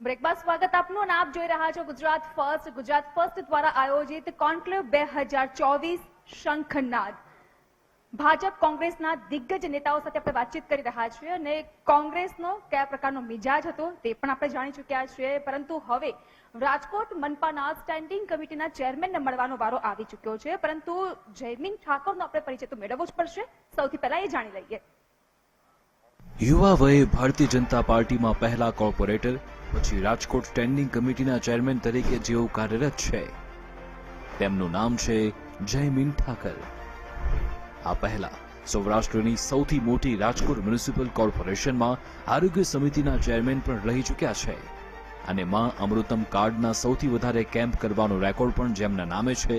Break બાદ સ્વાગત આપનું અને આપ જોઈ રહ્યા છો ગુજરાત ફર્સ્ટ દ્વારા આયોજિત કોન્ક્લેવ 2024 શંખનાદ. ભાજપ કોંગ્રેસના દિગ્ગજ નેતાઓ સાથે આપણે વાતચીત કરી રહ્યા છીએ અને કોંગ્રેસનો કયા પ્રકારનો મિજાજ હતો તે પણ આપણે જાણી ચૂક્યા છીએ, પરંતુ હવે રાજકોટ મનપાના સ્ટેન્ડિંગ કમિટીના ચેરમેનને મળવાનો વારો આવી ચૂક્યો છે. પરંતુ જયમીન ઠાકોરનો આપણે પરિચય તો મેળવવો જ પડશે. સૌથી પહેલા એ જાણી લઈએ. યુવા વયે ભારતીય જનતા પાર્ટીમાં પહેલા કોર્પોરેટર, પછી રાજકોટ સ્ટેન્ડિંગ કમિટીના ચેરમેન તરીકે જેઓ કાર્યરત છે તેમનું નામ છે જયમીન ઠાકર. આ પહેલા સૌરાષ્ટ્રની સૌથી મોટી રાજકોટ મ્યુનિસિપલ કોર્પોરેશનમાં આરોગ્ય સમિતિના ચેરમેન પણ રહી ચૂક્યા છે અને માં અમૃતમ કાર્ડના સૌથી વધારે કેમ્પ કરવાનો રેકોર્ડ પણ જેમના નામે છે.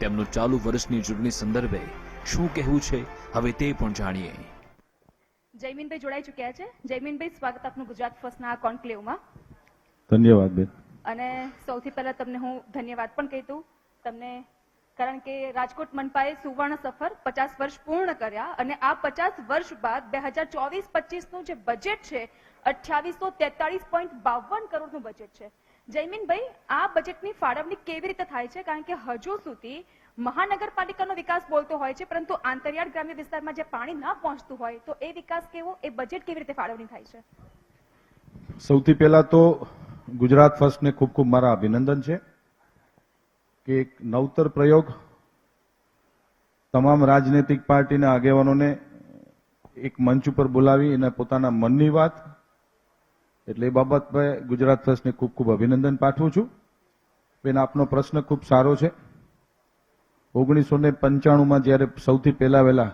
તેમનું ચાલુ વર્ષની ચૂંટણી સંદર્ભે શું કહેવું છે હવે તે પણ જાણીએ. જયમીનભાઈ જોડાઈ ચૂક્યા છે. જયમીનભાઈ, સ્વાગત આપનું ગુજરાત ફર્સ્ટના કોન્ક્લેવમાં. ધન્યવાદ બેન. અને સૌથી પહેલા તમને હું ધન્યવાદ પણ કહી દઉં તમને, કારણ કે રાજકોટ મનપાએ સુવર્ણ સફર 50 વર્ષ પૂર્ણ કર્યા અને આ 50 વર્ષ બાદ 2024-25 નું જે બજેટ છે 2843.52 કરોડનું બજેટ છે. જયમીનભાઈ, આ બજેટની ફાળવણી કેવી રીતે થાય છે? કારણ કે હજુ સુધી મહાનગરપાલિકાનો વિકાસ બોલતો હોય છે, પરંતુ આંતરિયાળ ગ્રામ્ય વિસ્તારમાં જે પાણી ના પહોંચતું હોય તો એ વિકાસ કેવો, એ બજેટ કેવી રીતે ફાળવણી થાય છે? સૌથી પહેલા તો ગુજરાત ફર્સ્ટને ખૂબ ખૂબ મારા અભિનંદન છે કે એક નવતર પ્રયોગ તમામ રાજનૈતિક પાર્ટીના આગેવાનોને એક મંચ ઉપર બોલાવી અને પોતાના મનની વાત, એટલે એ બાબત પર ગુજરાત ફર્સ્ટને ખૂબ ખૂબ અભિનંદન પાઠવું છું. બેન, આપનો પ્રશ્ન ખૂબ સારો છે. 1995માં જ્યારે સૌથી વહેલા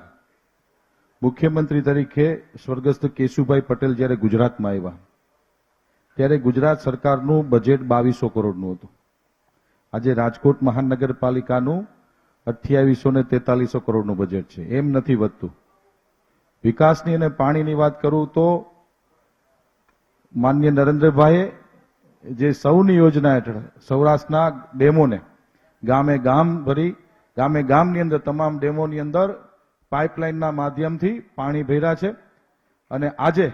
મુખ્યમંત્રી તરીકે સ્વર્ગસ્થ કેશુભાઈ પટેલ જ્યારે ગુજરાતમાં આવ્યા ત્યારે ગુજરાત સરકારનું બજેટ 2200 કરોડનું હતું. આજે રાજકોટ મહાનગરપાલિકાનું 2843 કરોડનું બજેટ છે. એમ નથી વધતું. વિકાસની અને પાણીની વાત કરું તો માનનીય નરેન્દ્રભાઈએ જે સૌની યોજના હેઠળ સૌરાષ્ટ્રના ડેમોને ગામે ગામની અંદર તમામ ડેમોની અંદર પાઇપલાઇનના માધ્યમથી પાણી ભર્યા છે. અને આજે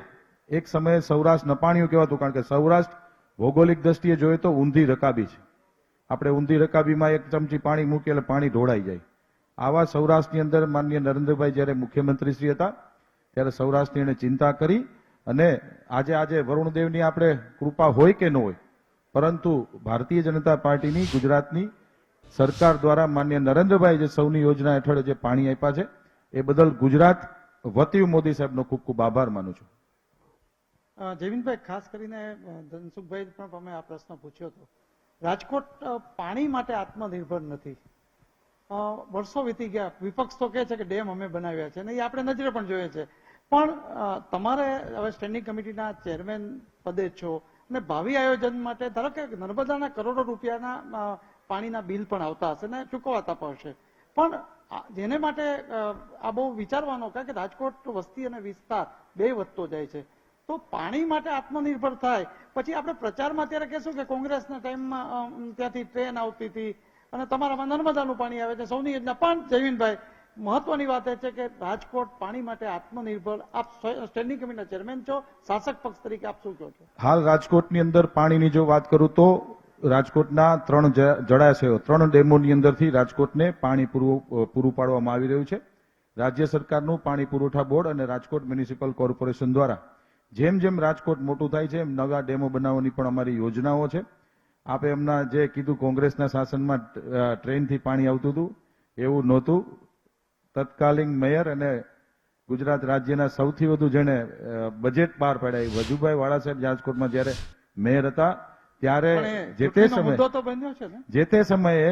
એક સમયે સૌરાષ્ટ્ર નપાણિયું કહેવાતું, કારણ કે સૌરાષ્ટ્ર ભૌગોલિક દ્રષ્ટિએ જોઈએ તો ઊંધી રકાબી છે. આપણે ઊંધી રકાબીમાં એક ચમચી પાણી મૂકીએ એટલે પાણી ઢોળાઈ જાય. આવા સૌરાષ્ટ્રની અંદર માનનીય નરેન્દ્રભાઈ જ્યારે મુખ્યમંત્રી શ્રી હતા ત્યારે સૌરાષ્ટ્રની એને ચિંતા કરી અને આજે વરુણદેવની આપણે કૃપા હોય કે ન હોય, પરંતુ ભારતીય જનતા પાર્ટીની ગુજરાતની સરકાર દ્વારા માનનીય નરેન્દ્રભાઈ જે સૌની યોજના હેઠળ જે પાણી આપ્યા છે એ બદલ ગુજરાત વતી મોદી સાહેબનો ખૂબ ખૂબ આભાર માનું છું. જયમીનભાઈ, ખાસ કરીને ધનસુખભાઈ પણ તમે આ પ્રશ્ન પૂછ્યો હતો. રાજકોટ પાણી માટે આત્મનિર્ભર નથી. વર્ષો વીતી ગયા, વિપક્ષ તો કહે છે કે ડેમ અમે બનાવ્યા છે અને એ આપણે નજરે પણ જોઈએ છે, પણ તમારે હવે સ્ટેન્ડિંગ કમિટીના ચેરમેન પદે છો અને ભાવિ આયોજન માટે ધારો કે નર્મદાના કરોડો રૂપિયાના પાણીના બિલ પણ આવતા હશે ને ચૂકવાતા પણ હશે, પણ જેને માટે આ બહુ વિચારવાનો, કારણ કે રાજકોટ વસ્તી અને વિસ્તાર બે વધતો જાય છે, તો પાણી માટે આત્મનિર્ભર થાય. પછી આપણે પ્રચારમાં ત્યારે કહેશું કે કોંગ્રેસના ટાઈમમાં ત્યાંથી ટ્રેન આવતી હતી અને તમારામાં નર્મદાનું પાણી આવે છે, સૌની યોજના. પણ જયમીનભાઈ, મહત્વની વાત એ છે કે રાજકોટ પાણી માટે આત્મનિર્ભર, આપ સ્ટેન્ડિંગ કમિટીના ચેરમેન છો, શાસક પક્ષ તરીકે આપ શું કહો છો? હાલ રાજકોટની અંદર પાણીની જો વાત કરું તો રાજકોટના 3 જળાશયો, 3 ડેમોની અંદરથી રાજકોટને પાણી પૂરું પાડવામાં આવી રહ્યું છે. રાજ્ય સરકારનું પાણી પુરવઠા બોર્ડ અને રાજકોટ મ્યુનિસિપલ કોર્પોરેશન દ્વારા જેમ જેમ રાજકોટ મોટું થાય છે એમ નવા ડેમો બનાવવાની પણ અમારી યોજનાઓ છે. આપે એમના જે કીધું કોંગ્રેસના શાસનમાં ટ્રેનથી પાણી આવતું હતું, એવું નહોતું. તત્કાલીન મેયર અને ગુજરાત રાજ્યના સૌથી વધુ જેણે બજેટ બહાર પાડ્યા વજુભાઈ વાળા સાહેબ રાજકોટમાં જ્યારે મેયર હતા ત્યારે જે તે સમયે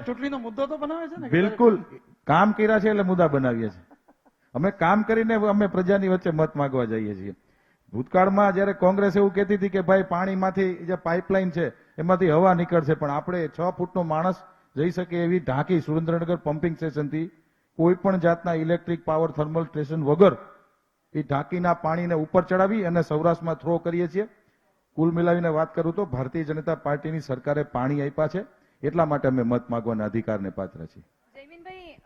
ચૂંટણીનો મુદ્દો તો બનાવે છે ને. બિલકુલ કામ કર્યા છે એટલે મુદ્દા બનાવીએ છીએ. અમે કામ કરીને અમે પ્રજાની વચ્ચે મત માંગવા જઈએ છીએ. ભૂતકાળમાં જ્યારે કોંગ્રેસ એવું કહેતી હતી કે ભાઈ પાણીમાંથી જે પાઇપલાઇન છે એમાંથી હવા નીકળશે, પણ આપણે 6 ફૂટનો માણસ જઈ શકે એવી ઢાંકી સુરેન્દ્રનગર પમ્પિંગ સ્ટેશનથી કોઈ પણ જાતના ઇલેક્ટ્રિક પાવર થર્મલ સ્ટેશન વગર એ ઢાંકીના પાણીને ઉપર ચડાવી અને સૌરાષ્ટ્રમાં થ્રો કરીએ છીએ. કુલ મિલાવીને વાત કરું તો ભારતીય જનતા પાર્ટીની સરકારે પાણી આપ્યા છે, એટલા માટે અમે મત માંગવાના અધિકારને પાત્ર છીએ. જયમીનભાઈ,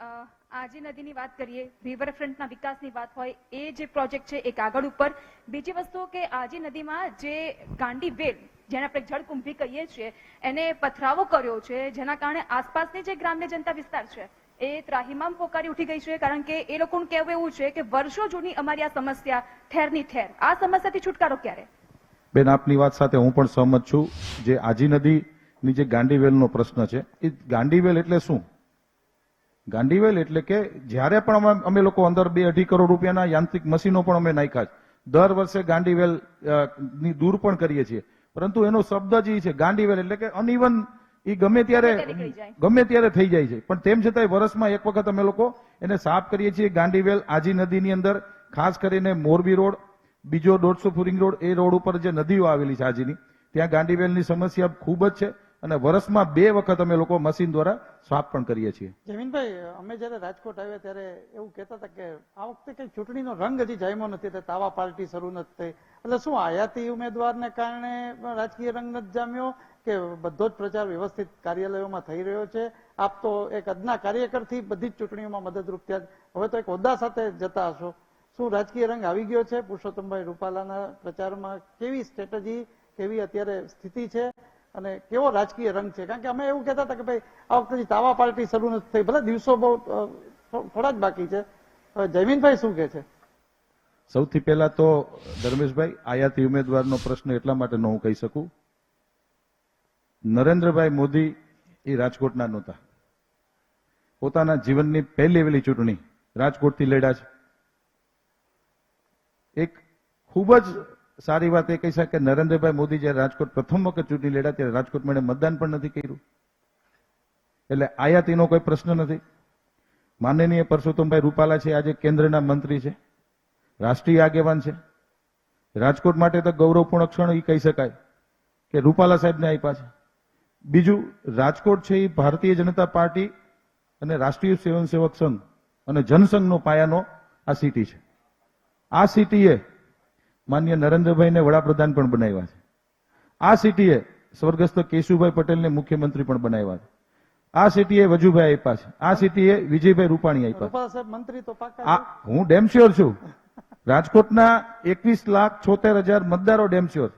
આજી નદીની વાત કરીએ, રિવરફ્રન્ટના વિકાસની વાત હોય, એ જે પ્રોજેક્ટ છે એક આગળ ઉપર. બીજી વસ્તુ કે આજી નદીમાં જે ગાંડી વેલ જેને આપણે જળકુંભી કહીએ છીએ એને પથરાવો કર્યો છે, જેના કારણે આસપાસની જે ગ્રામ્ય જનતા વિસ્તાર છે એ ત્રાહિમામ પોકારી ઉઠી ગઈ છે, કારણ કે એ લોકોનું કહેવું એવું છે કે વર્ષો જૂની અમારી આ સમસ્યા ઠેરની ઠેર, આ સમસ્યાથી છુટકારો ક્યારે? બેન, આપની વાત સાથે હું પણ સહમત છું. જે આજી નદીની જે ગાંડીવેલનો પ્રશ્ન છે, એ ગાંડીવેલ એટલે શું? ગાંડીવેલ એટલે કે જ્યારે પણ અમે લોકો અંદર 2-2.5 કરોડ રૂપિયાના યાંત્રિક મશીનો પણ અમે નાખ્યા છે. દર વર્ષે ગાંડીવેલ ની દૂર પણ કરીએ છીએ, પરંતુ એનો શબ્દ જ છે ગાંડીવેલ, એટલે કે અનઇવન, એ ગમે ત્યારે થઈ જાય છે. પણ તેમ છતાંય વર્ષમાં એક વખત અમે લોકો એને સાફ કરીએ છીએ. ગાંડીવેલ આજી નદીની અંદર ખાસ કરીને મોરબી રોડ, બીજો 150 ફૂરિંગ રોડ, એ રોડ ઉપર જે નદીઓ આવેલી છે આજીની, ત્યાં ગાંડીવેલની સમસ્યા ખૂબ જ છે અને વર્ષમાં 2 વખત અમે લોકો મશીન દ્વારા સાફ પણ કરીએ છીએ. જમીનભાઈ, અમે જયારે રાજકોટ આવ્યા ત્યારે એવું કહેતા હતા કે આ વખતે કઈ ચૂંટણીનો રંગ હજી જામ્યો નથી, એટલે તાવા પાર્ટી શરૂ નથી થઈ. એટલે શું આયાતી ઉમેદવારને કારણે રાજકીય રંગ નથી જામ્યો કે બધો જ પ્રચાર વ્યવસ્થિત કાર્યાલયોમાં થઈ રહ્યો છે? આપ તો એક અદના કાર્યકરથી બધી જ ચૂંટણીઓમાં મદદરૂપ થયા, હવે તો એક હોદ્દા સાથે જતા હશો. શું રાજકીય રંગ આવી ગયો છે પુરુષોત્તમભાઈ રૂપાલાના પ્રચારમાં? કેવી સ્ટ્રેટેજી, કેવી અત્યારે સ્થિતિ છે અને કેવો રાજકીય રંગ છે? કારણ કે અમે એવું કહેતા હતા કે ભાઈ આ વખતે તાવા પાર્ટી શરૂ નથી થઈ, ભલે દિવસો બહુ થોડા જ બાકી છે. જયમીનભાઈ શું કહે છે? સૌથી પહેલા તો ધર્મેશભાઈ, આયાતી ઉમેદવારનો પ્રશ્ન એટલા માટે ન હું કહી શકું, નરેન્દ્રભાઈ મોદી એ રાજકોટના નહોતા. પોતાના જીવનની પહેલી વહેલી ચૂંટણી રાજકોટથી લડ્યા છે. એક ખૂબ જ સારી વાત એ કહી શકાય કે નરેન્દ્રભાઈ મોદી જ્યારે રાજકોટ પ્રથમ વખત ચૂંટણી લડ્યા ત્યારે રાજકોટમાં એને મતદાન પણ નથી કર્યું. એટલે આયાતીનો કોઈ પ્રશ્ન નથી. માનનીય પરસોત્તમભાઈ રૂપાલા છે, આજે કેન્દ્રના મંત્રી છે, રાષ્ટ્રીય આગેવાન છે. રાજકોટ માટે તો ગૌરવપૂર્ણ ક્ષણ એ કહી શકાય કે રૂપાલા સાહેબને આપ્યા છે. બીજું, રાજકોટ છે એ ભારતીય જનતા પાર્ટી અને રાષ્ટ્રીય સ્વયંસેવક સંઘ અને જનસંઘનો પાયાનો આ સિટી છે. આ સિટીએ માન્ય નરેન્દ્રભાઈને વડાપ્રધાન પણ બનાવ્યા છે. આ સિટીએ સ્વર્ગસ્થ કેશુભાઈ પટેલને મુખ્યમંત્રી પણ બનાવ્યા છે. આ સિટીએ વજુભાઈ આપ્યા છે. આ સિટીએ વિજયભાઈ રૂપાણી આપ્યા છે. મંત્રી તો પાકા. હું ડેમ શ્યોર છું. રાજકોટના 21,76,000 મતદારો ડેમ શ્યોર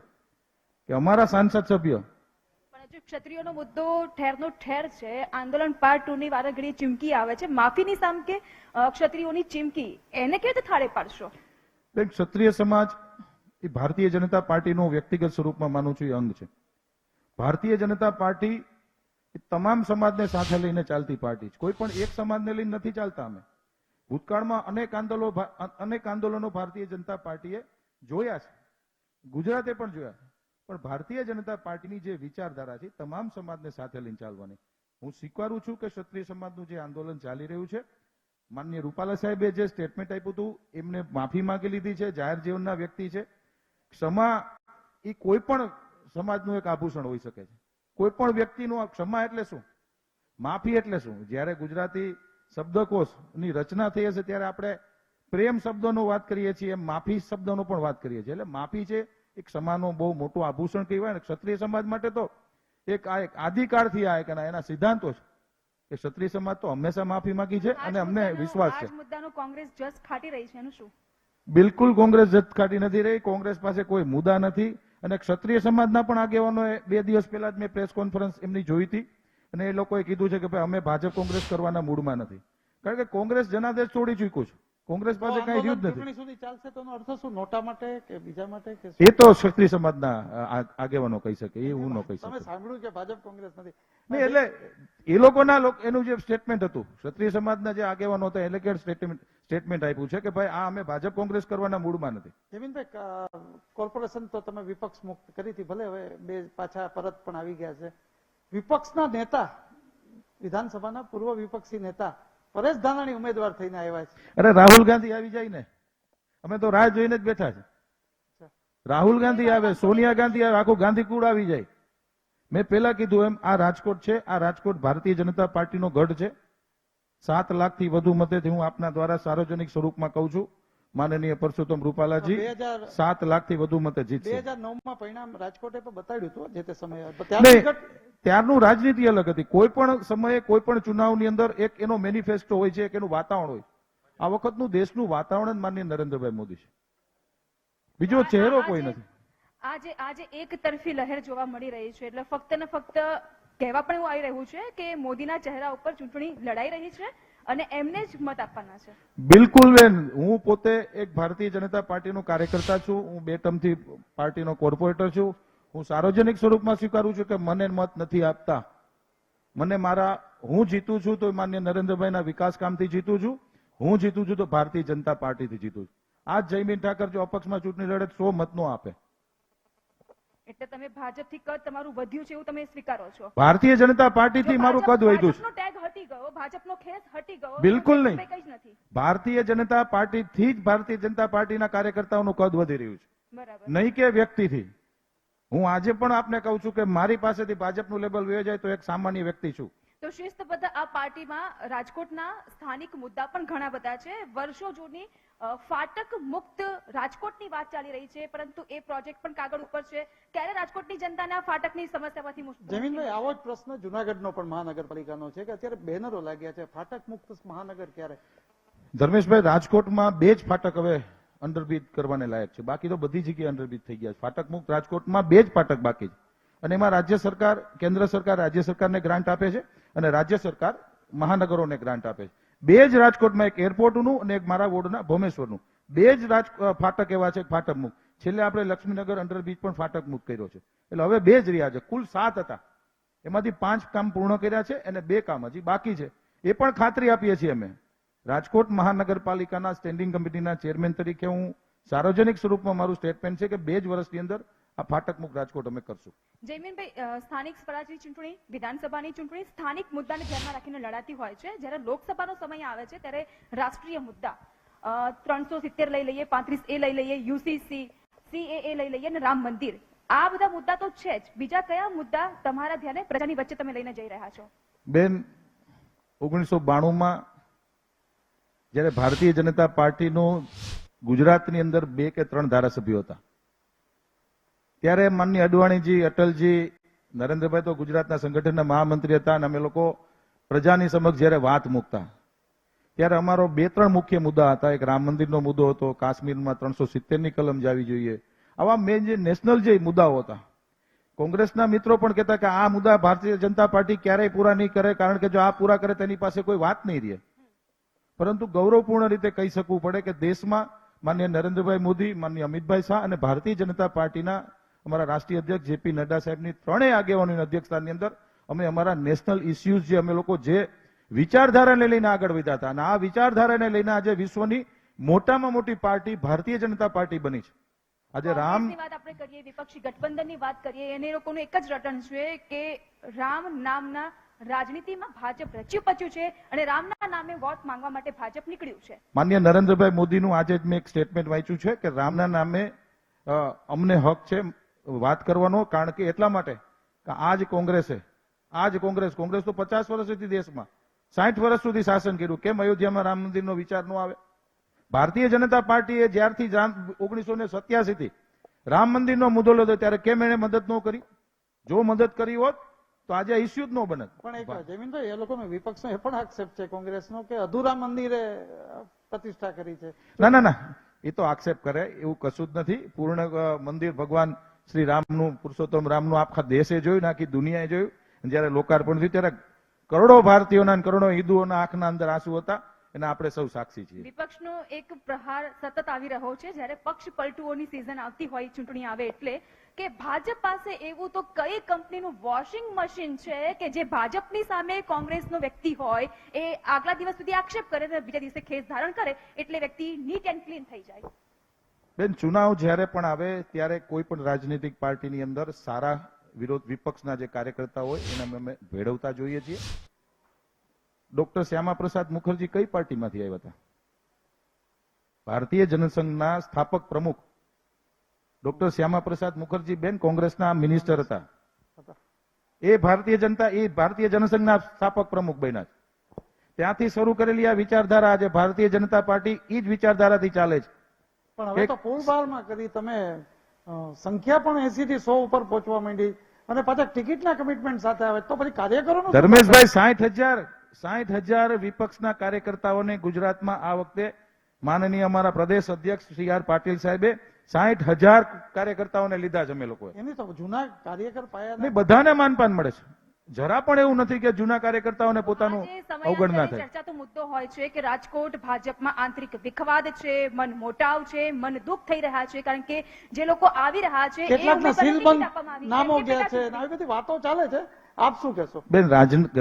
કે અમારા સાંસદ સભ્ય. ક્ષત્રિયોનો મુદ્દો ઠેરનો ઠેર છે. આંદોલન પાર્ટ 2 ની વારાઘડીએ ચીમકી આવે છે, માફીની સામ કે ક્ષત્રિયોની ચીમકી, એને કેવી રીતે થાળે પાડશો? ક્ષત્રિય સમાજ એ ભારતીય જનતા પાર્ટીનું વ્યક્તિગત સ્વરૂપમાં માનું છું એ અંગ છે. ભારતીય જનતા પાર્ટી એ તમામ સમાજને સાથે લઈને ચાલતી પાર્ટી છે. કોઈ પણ એક સમાજને લઈને નથી ચાલતા. અમે ભૂતકાળમાં અનેક આંદોલનો ભારતીય જનતા પાર્ટીએ જોયા છે, ગુજરાતે પણ જોયા છે. પણ ભારતીય જનતા પાર્ટીની જે વિચારધારા છે તમામ સમાજને સાથે લઈને ચાલવાની. હું સ્વીકારું છું કે ક્ષત્રિય સમાજનું જે આંદોલન ચાલી રહ્યું છે, માનનીય રૂપાલા સાહેબે જે સ્ટેટમેન્ટ આપ્યું હતું એમને માફી માંગી લીધી છે. જાહેર જીવનના વ્યક્તિ છે. ક્ષમા એ કોઈ પણ સમાજનું એક આભૂષણ હોઈ શકે છે. કોઈ પણ વ્યક્તિનું ક્ષમા એટલે શું, માફી એટલે શું? જ્યારે ગુજરાતી શબ્દકોશની રચના થઈ હશે ત્યારે આપણે પ્રેમ શબ્દનો વાત કરીએ છીએ, એમ માફી શબ્દનો પણ વાત કરીએ છીએ. એટલે માફી છે એક ક્ષમાનો બહુ મોટું આભૂષણ કહેવાય ને. ક્ષત્રિય સમાજ માટે તો એક આદિકાળથી આ એના સિદ્ધાંતો છે કે ક્ષત્રિય સમાજ તો હંમેશા માફી માંગી છે અને અમને વિશ્વાસ છે. આ મુદ્દાનો કોંગ્રેસ જસ ખાટી રહી છે, એનું શું? બિલકુલ કોંગ્રેસ જસ ખાટી નથી રહી. કોંગ્રેસ પાસે કોઈ મુદ્દા નથી. અને ક્ષત્રિય સમાજના પણ આગેવાનોએ 2 દિવસ પહેલા જ મેં પ્રેસ કોન્ફરન્સ એમની જોઈ હતી અને એ લોકોએ કીધું છે કે ભાઈ અમે ભાજપ કોંગ્રેસ કરવાના મૂડમાં નથી, કારણ કે કોંગ્રેસ જનાદેશ છોડી ચૂક્યું છે. કોંગ્રેસ પાસે કઈ રહ્યું જ નથી. સુધી ચાલશે તો અર્થ શું? નોટા માટે કે બીજા માટે કે? એ તો ક્ષત્રિય સમાજના આગેવાનો કહી શકે, એ હું ન કહી શકું. તમે સાંભળ્યું કે ભાજપ કોંગ્રેસ નથી? નહીં, એટલે એ લોકોના એનું જે સ્ટેટમેન્ટ હતું, ક્ષત્રિય સમાજના જે આગેવાનો હતા એટલે કે સ્ટેટમેન્ટ આપ્યું છે કે ભાઈ આ અમે ભાજપ કોંગ્રેસ કરવાના મૂડમાં નથી. જમીનભાઈ, કોર્પોરેશન તો તમે વિપક્ષ મુક્ત કરી હતી, ભલે હવે 2 પાછા પરત પણ આવી ગયા છે. વિપક્ષના નેતા, વિધાનસભાના પૂર્વ વિપક્ષી નેતા પરેશ ધાનાણી ઉમેદવાર થઈને આવ્યા છે. અરે રાહુલ ગાંધી આવી જાય ને, અમે તો રાહ જોઈને જ બેઠા છે. રાહુલ ગાંધી આવે, સોનિયા ગાંધી આવે, આખું ગાંધીકુળ આવી જાય. મેં પહેલા કીધું એમ આ રાજકોટ છે, આ રાજકોટ ભારતીય જનતા પાર્ટીનો ગઢ છે. 7 લાખથી વધુ મતેથી હું આપના દ્વારા સાર્વજનિક સ્વરૂપમાં કહું છું, માનનીય પરસોત્તમ રૂપાલાજી 7 લાખથી વધુ મતે જીતશે. 2009માં પરિણામ રાજકોટે પણ બતાડ્યું હતું જે તે સમયે. ત્યારનું રાજનીતિ અલગ હતી. કોઈ પણ સમયે કોઈ પણ ચુનાવની અંદર એક એનો મેનિફેસ્ટો હોય છે, એક એનું વાતાવરણ હોય. આ વખતનું દેશનું વાતાવરણ માનનીય નરેન્દ્રભાઈ મોદી છે, બીજો ચહેરો કોઈ નથી. આજે એક તરફી લહેર જોવા મળી રહી છે, એટલે ફક્ત ને ફક્ત કહેવા પણ એવું આવી રહ્યું છે કે મોદીના ચહેરા ઉપર ચૂંટણી લડાઈ રહી છે અને એમને જ મત આપવાના છે. બિલકુલ બેન, હું પોતે એક ભારતીય જનતા પાર્ટીનો કાર્યકર્તા છું. હું 2 ટર્મથી પાર્ટીનો કોર્પોરેટર છું. હું સાર્વજનિક સ્વરૂપમાં સ્વીકારું છું કે મને મત નથી આપતા. મને હું જીતું છું તો માન્ય નરેન્દ્રભાઈના વિકાસ કામથી જીતું છું. હું જીતું છું તો ભારતીય જનતા પાર્ટીથી જીતું છું. આજ જયમીન ઠાકર જો અપક્ષમાં ચૂંટણી લડે 100 મત નો આપે. એટલે તમે ભાજપથી કદ તમારું વધ્યું છે એવું તમે સ્વીકારો છો? ભારતીય જનતા પાર્ટીથી મારું કદ વધ્યું છે. ભાજપનો ટેગ હટી ગયો, ભાજપનો ખેસ હટી ગયો, બિલકુલ તો નહીં. કંઈ જ નથી. ભારતીય જનતા પાર્ટીથી જ ભારતીય જનતા પાર્ટીના કાર્યકર્તાઓનું કદ વધી રહ્યું છે, બરાબર. નહીં કે વ્યક્તિથી. હું આજે પણ આપને કહું છું કે મારી પાસેથી ભાજપનું લેબલ વહી જાય તો એક સામાન્ય વ્યક્તિ છું. તો શિસ્તબદ્ધ આ પાર્ટીમાં રાજકોટના સ્થાનિક મુદ્દા પણ ઘણા બધા છે. વર્ષો જૂની ફાટક મુક્ત રાજકોટની વાત ચાલી રહી છે, પરંતુ એ પ્રોજેક્ટ પણ કાગળ ઉપર છે. ક્યારે રાજકોટની જનતાને આ ફાટકની સમસ્યામાંથી મુક્તિ જમીનભાઈ, આવો જ પ્રશ્ન જુનાગઢનો પણ મહાનગરપાલિકાનો છે કે અત્યારે બેનરો લાગ્યા છે, ફાટક મુક્ત મહાનગર ક્યારે? ધર્મેશભાઈ, રાજકોટમાં 2 જ ફાટક હવે અંડરબ્રિજ કરવાને લાયક છે. બાકી તો બધી જગ્યાએ અંડરબ્રિજ થઈ ગયા છે. ફાટક મુક્ત રાજકોટમાં 2 જ ફાટક બાકી છે. અને એમાં રાજ્ય સરકાર, કેન્દ્ર સરકાર રાજ્ય સરકારને ગ્રાન્ટ આપે છે અને રાજ્ય સરકાર મહાનગરોને ગ્રાન્ટ આપે છે. 2 જ રાજકોટમાં, એક એરપોર્ટનું અને એક મારા વોર્ડના ભોમેશ્વરનું. 2 જ ફાટક એવા છે ફાટક મુક્ત. છેલ્લે આપણે લક્ષ્મીનગર અંડરબ્રિજ પણ ફાટક મુક્ત કર્યો છે. એટલે હવે 2 જ રહ્યા છે. કુલ 7 હતા, એમાંથી 5 કામ પૂર્ણ કર્યા છે અને 2 કામ હજી બાકી છે. એ પણ ખાતરી આપીએ છીએ અમે. રાજકોટ મહાનગરપાલિકાના સ્ટેન્ડિંગ કમિટીના ચેરમેન તરીકે હું સાર્વજનિક સ્વરૂપમાં મારું સ્ટેટમેન્ટ છે કે 2 જ વર્ષની અંદર આ ફાટક મુક્ત રાજકોટ અમે કરશું. જયમીનભાઈ, સ્થાનિક સ્વરાજની ચૂંટણી, વિધાનસભાની ચૂંટણી સ્થાનિક મુદ્દાને ધ્યાનમાં રાખીને લડાતી હોય છે. જ્યારે લોકસભાનો સમય આવે છે ત્યારે રાષ્ટ્રીય મુદ્દા 370 લઈ લઈએ, 35A લઈ લઈએ, UCC, CAA લઈ લઈએ અને રામ મંદિર, આ બધા મુદ્દા તો છે જ. બીજા કયા મુદ્દા તમારા ધ્યાને પ્રજાની વચ્ચે તમે લઈને જઈ રહ્યા છો? બેન, 1992માં જ્યારે ભારતીય જનતા પાર્ટીનું ગુજરાતની અંદર 2 કે 3 ધારાસભ્યો હતા, ત્યારે માનનીય અડવાણીજી, અટલજી, નરેન્દ્રભાઈ તો ગુજરાતના સંગઠનના મહામંત્રી હતા અને અમે લોકો પ્રજાની સમક્ષ જ્યારે વાત મૂકતા ત્યારે અમારો 2-3 મુખ્ય મુદ્દા હતા. એક રામ મંદિરનો મુદ્દો હતો, કાશ્મીરમાં 370ની કલમ જાવી જોઈએ. આવા મેન જે નેશનલ જે મુદ્દાઓ હતા, કોંગ્રેસના મિત્રો પણ કહેતા કે આ મુદ્દા ભારતીય જનતા પાર્ટી ક્યારેય પૂરા નહીં કરે, કારણ કે જો આ પૂરા કરે તેની પાસે કોઈ વાત નહીં રહે. પરંતુ ગૌરવપૂર્ણ રીતે કહી શકવું પડે કે દેશમાં માનનીય નરેન્દ્રભાઈ મોદી, માનનીય અમિતભાઈ શાહ અને ભારતીય જનતા પાર્ટીના અમારા રાષ્ટ્રીય અધ્યક્ષ JP નડ્ડા સાહેબની 3 આગેવાનોની અધ્યક્ષતાની અંદર અમે અમારા નેશનલ ઇસ્યુઝ જે અમે લોકો જે વિચારધારાને લઈને આગળ વધ્યા હતા અને આ વિચારધારાને લઈને આજે વિશ્વની મોટામાં મોટી પાર્ટી ભારતીય જનતા પાર્ટી બની છે. આજે કોંગ્રેસની વાત આપણે કરીએ, વિપક્ષી ગઠબંધનની વાત કરીએ, એને લોકોનું એક જ રટણ છે કે રામ નામના રાજનીતિમાં ભાજપ રચ્યું પચ્યું છે અને રામના નામે વોટ માંગવા માટે ભાજપ નીકળ્યું છે. માનનીય નરેન્દ્રભાઈ મોદીનું આજે જ મેં એક સ્ટેટમેન્ટ વાંચ્યું છે કે રામના નામે અમને હક છે વાત કરવાનો, કારણ કે એટલા માટે કે આજ કોંગ્રેસ તો 50 વર્ષ સુધી દેશમાં 60 વર્ષ સુધી શાસન કર્યું. કેમ અયોધ્યામાં રામ મંદિરનો વિચાર ન આવે? ભારતીય જનતા પાર્ટીએ જ્યારથી 1987 થી રામ મંદિરનો મુદ્દો લીધો ત્યારે કેમ એને મદદ ન કરી? જો મદદ કરી હોત તો આજે ઇસ્યુ જ ન બને. પણ એક જમીનભાઈ, એ લોકોનો વિપક્ષનો એ પણ આક્ષેપ છે કોંગ્રેસનો કે અધૂરા મંદિરે પ્રતિષ્ઠા કરી છે. ના, એ તો આક્ષેપ કરે એવું કશું જ નથી. પૂર્ણ મંદિર ભગવાન શ્રી રામનું, પુરુષોત્તમ રામનું આખા દેશે જોયું, આખી દુનિયાએ જોયું. જયારે લોકાર્પણ થયું ત્યારે કરોડો ભારતીયોના અને કરોડો હિન્દુઓના આંખના અંદર આંસુ હતા, એના આપણે સૌ સાક્ષી છીએ. વિપક્ષનો એક પ્રહાર સતત આવી રહ્યો છે જ્યારે પક્ષ પલટુઓની સિઝન આવતી હોય, ચૂંટણી આવે એટલે, કે ભાજપ પાસે એવું તો કઈ કંપનીનું વોશિંગ મશીન છે કે જે ભાજપની સામે કોંગ્રેસનો વ્યક્તિ હોય એ આગલા દિવસ સુધી આક્ષેપ કરે અને બીજા દિવસે ખેસ ધારણ કરે એટલે વ્યક્તિ નીટ એન્ડ ક્લીન થઈ જાય? બેન, ચુનાવ જ્યારે પણ આવે ત્યારે કોઈ પણ રાજનીતિક પાર્ટીની અંદર સારા વિપક્ષના જે કાર્યકર્તા હોય એને અમે ભેળવતા જોઈએ છીએ. ડોક્ટર શ્યામા પ્રસાદ મુખર્જી કઈ પાર્ટીમાંથી આવ્યા હતા? ભારતીય જનસંઘના સ્થાપક પ્રમુખ ડોક્ટર શ્યામા પ્રસાદ મુખર્જી બેન કોંગ્રેસના મિનિસ્ટર હતા. એ ભારતીય જનસંઘના સ્થાપક પ્રમુખ બન્યા છે. ત્યાંથી શરૂ કરેલી આ વિચારધારા આજે ભારતીય જનતા પાર્ટી એ જ વિચારધારાથી ચાલે છે. પણ હવે તો પૂરબારમાં કરી તમે સંખ્યા પણ 80 થી 100 ઉપર પહોંચવા માંડી અને પાછા ટિકિટના કમિટમેન્ટ સાથે આવે તો પછી કાર્યકરોનું ધર્મેશભાઈ 60,000 વિપક્ષના કાર્યકર્તાઓને ગુજરાતમાં આ વખતે માનનીય અમારા પ્રદેશ અધ્યક્ષ CR પાટીલ સાહેબે 60,000 કાર્યકર્તાઓને લીધા છે અમે લોકોએ. એની તો જૂના કાર્યકર પાયા નહીં, બધાને માનપાન મળે છે. જરા પણ એવું નથી કે જૂના કાર્યકર્તાઓને પોતાનું આજે અવગણના સમયાંતરે થાય. ચર્ચાતો મુદ્દો હોય છે કે રાજકોટ ભાજપમાં આંતરિક વિખવાદ છે, મન મોટાવ છે, મન દુઃખ થઈ રહ્યા છે, કારણ કે જે લોકો આવી રહ્યા છે એ કેટલાકના ઉમેદવારોને સીલબંધ ટિકિટ આપવામાં આવી છે. નામો એ ગયા પેટા છે અને આવી બધી વાતો ચાલે છે. આપ શું કહેશો? બેન,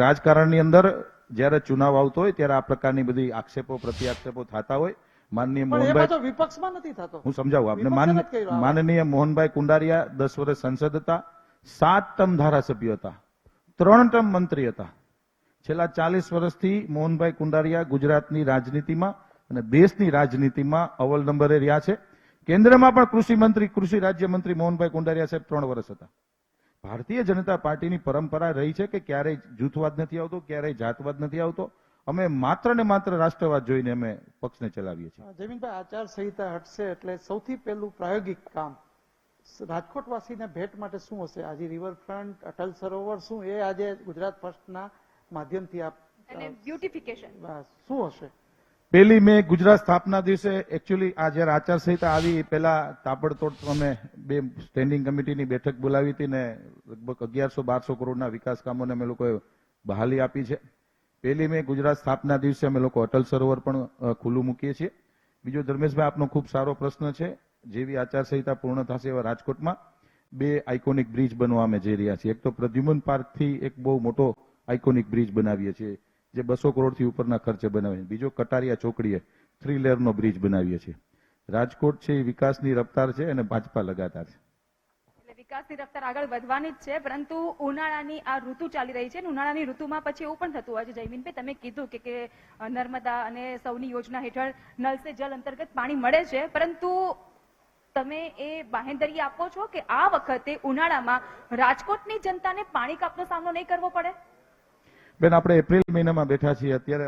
રાજકારણની અંદર જ્યારે ચુનાવ આવતો હોય ત્યારે આ પ્રકારની બધી આક્ષેપો પ્રત્યાક્ષેપો થતા હોય. માનનીય પણ એ મોહનભાઈ, પાછો વિપક્ષમાં નથી થતો. હું સમજાવું આપને. વિપક્ષે જ કર્યું આ વાત. માનનીય મોહનભાઈ કુંડારિયા 10 વર્ષ સંસદ હતા, 7 ટર્મ ધારાસભ્ય હતા, 3 ટર્મ મંત્રી હતા. છેલ્લા 40 વર્ષથી મોહનભાઈ કુંડારિયા ગુજરાતની રાજનીતિમાં અને દેશની રાજનીતિમાં અવ્વલ નંબરે રહ્યા છે. કેન્દ્રમાં પણ કૃષિ મંત્રી, કૃષિ રાજ્યમંત્રી મોહનભાઈ કુંડારિયા સાહેબ 3 વર્ષ હતા. ભારતીય જનતા પાર્ટીની પરંપરા રહી છે કે ક્યારેય જૂથવાદ નથી આવતો, ક્યારેય જાતવાદ નથી આવતો. અમે માત્ર ને માત્ર રાષ્ટ્રવાદ જોઈને અમે પક્ષને ચલાવીએ છીએ. જયમીનભાઈ, આચાર સંહિતા હટશે એટલે સૌથી પહેલું પ્રાયોગિક કામ રાજકોટવાસીને ભેટ માટે શું હશે? આજે રિવરફ્રન્ટ, અટલ સરોવર, શું એ આજે ગુજરાત ફર્સ્ટના માધ્યમથી આપ અને બ્યુટિફિકેશન શું હશે? 1 મે ગુજરાત સ્થાપના દિવસે એકચ્યુઅલી આ જયારે આચારસંહિતા આવી પહેલા તાબડતોડ અમે 2 સ્ટેન્ડિંગ કમિટીની બેઠક બોલાવી હતી ને લગભગ 1100-1200 કરોડના વિકાસ કામોને અમે લોકોએ બહાલી આપી છે. 1 મે ગુજરાત સ્થાપના દિવસે અમે લોકો અટલ સરોવર પણ ખુલ્લું મૂકીએ છીએ. બીજો, ધર્મેશભાઈ, આપનો ખૂબ સારો પ્રશ્ન છે. જેવી આચારસંહિતા પૂર્ણ થશે એવા રાજકોટમાં 2 આઇકોનિક બ્રિજ બનવા અમે જઈ રહ્યા છીએ. એક તો પ્રદ્યુમન પાર્કથી એક બહુ મોટો આઇકોનિક બ્રિજ બનાવીએ છીએ જે 200 કરોડથી ઉપરના ખર્ચે બનાવીએ. બીજો, કટારિયા ચોકડીએ 3 લેયરનો બ્રિજ બનાવીએ છીએ. રાજકોટ છે એ વિકાસની રફતાર છે અને ભાજપા લગાતાર છે. એટલે વિકાસની રફતાર આગળ વધવાની જ છે, પરંતુ ઉનાળાની આ ઋતુ ચાલી રહી છે. ઉનાળાની ઋતુમાં પછી એવું પણ થતું હોય છે, જયમીનભાઈ, તમે કીધું કે નર્મદા અને સૌની યોજના હેઠળ નલ સે જલ અંતર્ગત પાણી મળે છે, પરંતુ તમે એ બાહેંધરી આપો છો કે આ વખતે ઉનાળામાં રાજકોટની જનતાને પાણી કાપનો સામનો નહીં કરવો પડે? બેન, આપણે એપ્રિલ મહિનામાં બેઠા છીએ. અત્યારે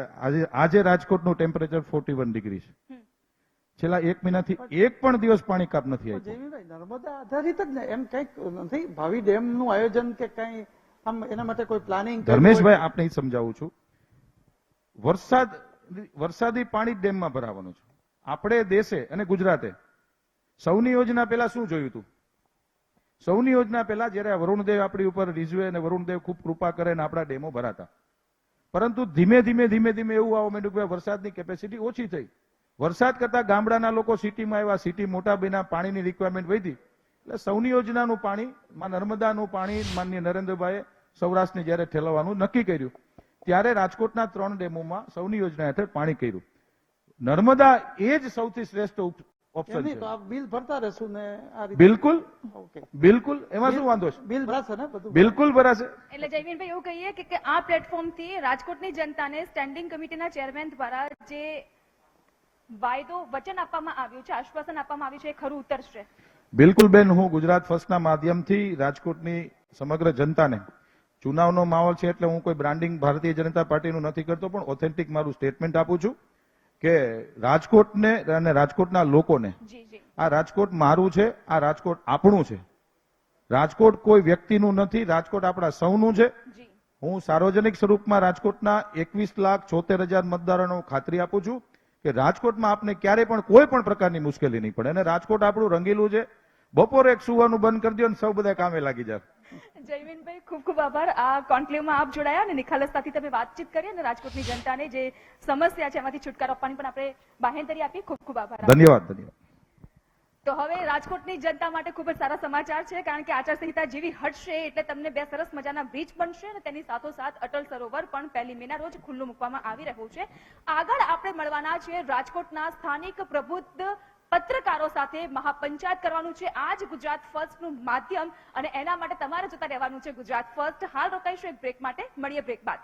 આજે રાજકોટનું ટેમ્પરેચર 41 ડિગ્રી છે. છેલ્લા 1 મહિનાથી એક પણ દિવસ પાણી કાપ નથી આવ્યું. જયમીનભાઈ, નર્મદા આધારિત જ ને, એમ કંઈક નથી ભાવિ ડેમનું આયોજન કે કંઈ આમ એના માટે કોઈ પ્લાનિંગ? ધર્મેશભાઈ, આપને સમજાવું છું. વરસાદી પાણી ડેમમાં ભરાવાનું છે. આપણે દેશે અને ગુજરાતે સૌની યોજના પહેલા શું જોયું હતું? સૌની યોજના પહેલા જયારે વરુણદેવ આપણી ઉપર રીઝવે અને વરુણદેવ ખૂબ કૃપા કરે અને આપણા ડેમો ભરાતા, પરંતુ ધીમે ધીમે એવું આવવા માંડ્યું કે વરસાદની કેપેસિટી ઓછી થઈ. વરસાદ કરતા ગામડાના લોકો સિટીમાં આવ્યા, સિટી મોટા બન્યા, પાણીની રિક્વાયરમેન્ટ વધી. એટલે સૌની યોજનાનું પાણી, નર્મદાનું પાણી માનનીય નરેન્દ્રભાઈએ સૌરાષ્ટ્રને જયારે ઠેલવવાનું નક્કી કર્યું ત્યારે રાજકોટના 3 ડેમોમાં સૌની યોજના હેઠળ પાણી કર્યું. નર્મદા એ જ સૌથી શ્રેષ્ઠ ઓપ્શન છે. તો આપ બિલ ભરતા રહેશું ને આ રીતે? બિલકુલ, ઓકે, બિલકુલ. એમાં શું વાંધો છે? બિલ ભરાશે ને બધું? બિલકુલ ભરાશે. એટલે જયમીનભાઈ, એવું કહીએ કે આ પ્લેટફોર્મથી રાજકોટની જનતાને સ્ટેન્ડિંગ કમિટીના ચેરમેન દ્વારા જે વાયદો વચન આપવામાં આવ્યું છે, આશ્વાસન આપવામાં આવ્યું છે, એ ખરું ઉતરશે? બિલકુલ બેન, હું ગુજરાત ફર્સ્ટના માધ્યમથી રાજકોટની સમગ્ર જનતાને, ચુનાવનો માહોલ છે એટલે હું કોઈ બ્રાન્ડિંગ ભારતીય જનતા પાર્ટીનું નથી કરતો, પણ ઓથેન્ટિક મારું સ્ટેટમેન્ટ આપું છું કે રાજકોટને અને રાજકોટના લોકોને, આ રાજકોટ મારું છે, આ રાજકોટ આપણું છે. રાજકોટ કોઈ વ્યક્તિનું નથી, રાજકોટ આપણા સૌનું છે. હું સાર્વજનિક સ્વરૂપમાં રાજકોટના 21,76,000 મતદારોને ખાતરી આપું છું કે રાજકોટમાં આપને ક્યારે પણ કોઈ પણ પ્રકારની મુશ્કેલી નહીં પડે. અને રાજકોટ આપણું રંગીલું છે. બપોરે એક સુવાનું બંધ કરી દો અને સૌ બધા કામે લાગી જાય. જયમીનભાઈ, ખૂબ ખૂબ આભાર. આ કોન્ક્લેવમાં આપ જોડાયા અને નિખાલસતાથી તમે વાતચીત કરી અને રાજકોટની જનતાને જે સમસ્યા છે એમાંથી છુટકારો આપવાની પણ આપણે બાહેંધરી આપી. ખૂબ ખૂબ આભાર. ધન્યવાદ. તો હવે રાજકોટની જનતા માટે ખૂબ જ સારા સમાચાર છે, કારણ કે આચારસંહિતા જેવી હટશે એટલે તમને 2 સરસ મજાના બ્રિજ બનશે અને તેની સાથોસાથ અટલ સરોવર પણ 1 મેના રોજ ખુલ્લું મૂકવામાં આવી રહ્યું છે. આગળ આપણે મળવાના છે રાજકોટના સ્થાનિક પ્રબુદ્ધ પત્રકારો સાથે. મહાપંચાયત કરવાનું છે આ જ ગુજરાત ફર્સ્ટનું માધ્યમ, અને એના માટે તમારે જોતા રહેવાનું છે ગુજરાત ફર્સ્ટ. હાલ રોકાઈશું એક બ્રેક માટે, મળીએ બ્રેક બાદ.